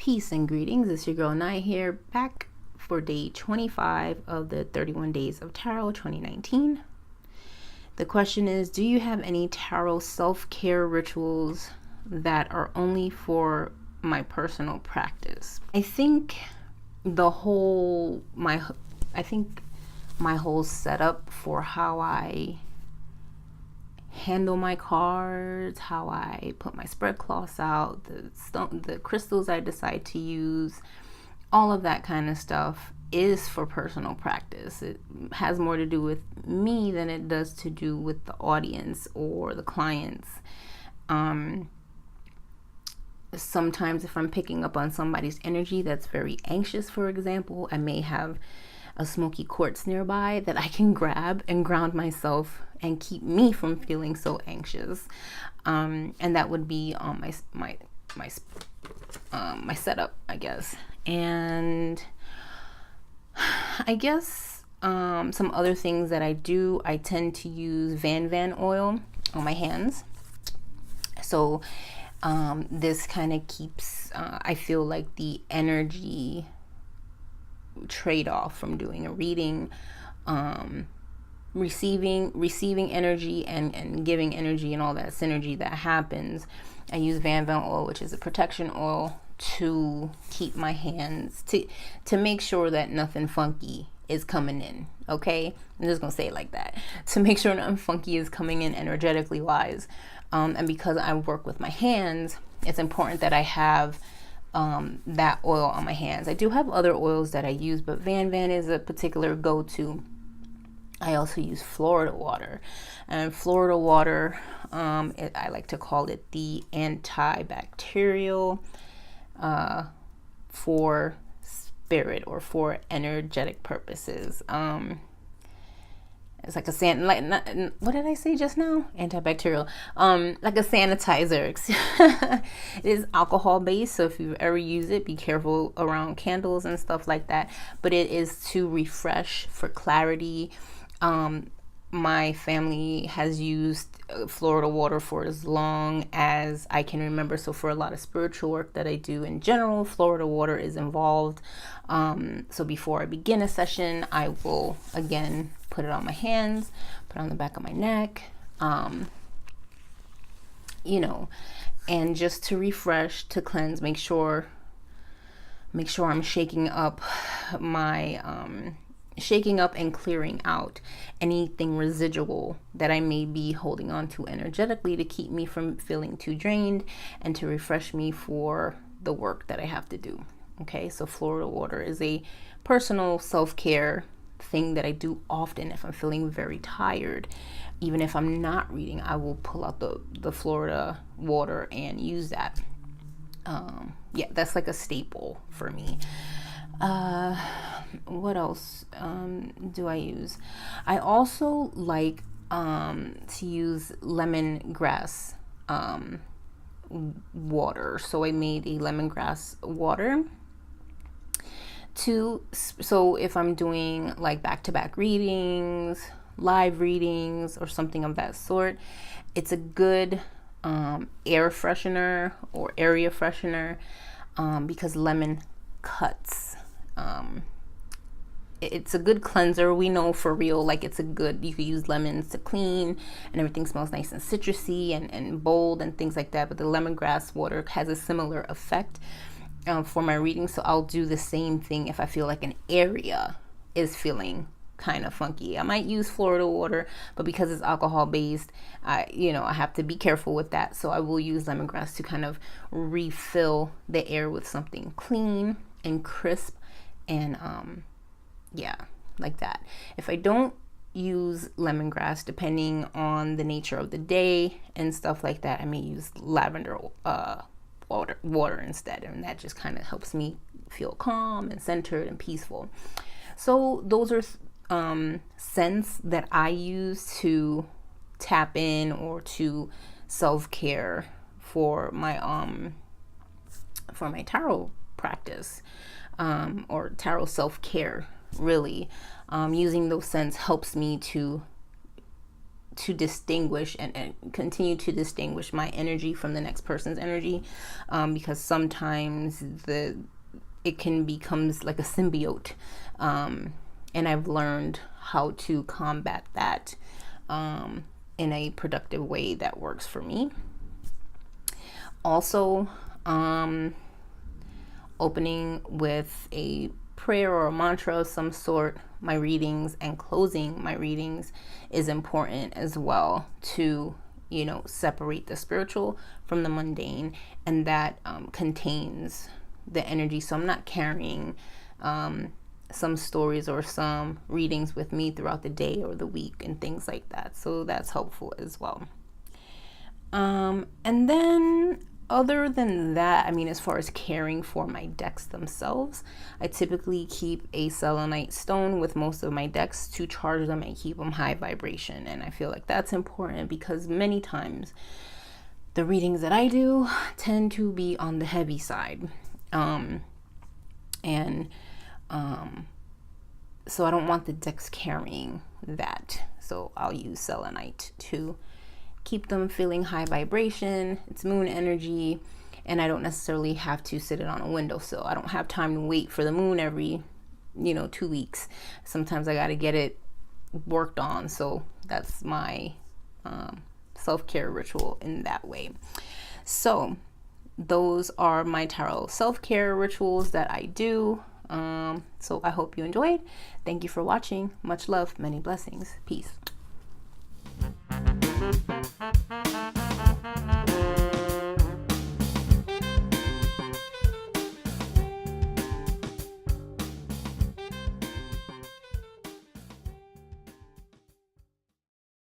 Peace and greetings. It's your girl Nye here, back for day 25 of the 31 Days of Tarot 2019. The question is, do you have any tarot self-care rituals that are only for my personal practice? I think my whole setup for how I handle my cards, how I put my spread cloths out, the crystals I decide to use, all of that kind of stuff is for personal practice. It has more to do with me than it does to do with the audience or the clients. Sometimes if I'm picking up on somebody's energy that's very anxious, for example, I may have a smoky quartz nearby that I can grab and ground myself and keep me from feeling so anxious. And that would be on my setup, I guess. And I guess some other things that I do, I tend to use Van oil on my hands. So this kind of keeps, I feel like the energy trade-off from doing a reading, receiving energy and giving energy and all that synergy that happens. I use Van oil, which is a protection oil, to keep my hands, to make sure that nothing funky is coming in. Okay, I'm just gonna say it like that, to make sure nothing funky is coming in energetically wise. And because I work with my hands, it's important that I have that oil on my hands. I do have other oils that I use, but Van is a particular go-to. I also use Florida water, and Florida water, I like to call it the antibacterial for spirit or for energetic purposes. It's like a what did I say just now? Antibacterial. Like a sanitizer. It is alcohol based, so if you ever use it, be careful around candles and stuff like that. But it is to refresh, for clarity. My family has used Florida water for as long as I can remember. So for a lot of spiritual work that I do in general, Florida water is involved. So before I begin a session, I will again put it on my hands, put it on the back of my neck, and just to refresh, to cleanse, make sure I'm shaking up and clearing out anything residual that I may be holding on to energetically, to keep me from feeling too drained and to refresh me for the work that I have to do. Okay, so Florida water is a personal self-care thing that I do often. If I'm feeling very tired, even if I'm not reading, I will pull out the Florida water and use that. Yeah, that's like a staple for me. What else do I use? I also like to use lemongrass water. So I made a lemongrass water so if I'm doing like back-to-back readings, live readings, or something of that sort, it's a good air freshener or area freshener, because lemon cuts. It's a good cleanser. We know for real, like you could use lemons to clean and everything smells nice and citrusy and bold and things like that. But the lemongrass water has a similar effect for my reading. So I'll do the same thing if I feel like an area is feeling kind of funky. I might use Florida water, but because it's alcohol based, I have to be careful with that. So I will use lemongrass to kind of refill the air with something clean and crisp and like that. If I don't use lemongrass, depending on the nature of the day and stuff like that, I may use lavender water instead, and that just kind of helps me feel calm and centered and peaceful. So those are scents that I use to tap in or to self-care for my tarot practice, or tarot self-care, really. Using those scents helps me to to distinguish and continue to distinguish my energy from the next person's energy, because sometimes it can becomes like a symbiote, and I've learned how to combat that in a productive way that works for me. Also, opening with a prayer or a mantra of some sort, my readings, and closing my readings is important as well, to separate the spiritual from the mundane, and that contains the energy, so I'm not carrying some stories or some readings with me throughout the day or the week and things like that. So that's helpful as well. And then other than that, I mean, as far as caring for my decks themselves, I typically keep a selenite stone with most of my decks to charge them and keep them high vibration. And I feel like that's important because many times the readings that I do tend to be on the heavy side. So I don't want the decks carrying that. So I'll use selenite to keep them feeling high vibration. It's moon energy, and I don't necessarily have to sit it on a windowsill. I don't have time to wait for the moon every 2 weeks. Sometimes I got to get it worked on. So that's my self-care ritual in that way. So those are my tarot self-care rituals that I do. So I hope you enjoyed. Thank you for watching. Much love, many blessings. Peace.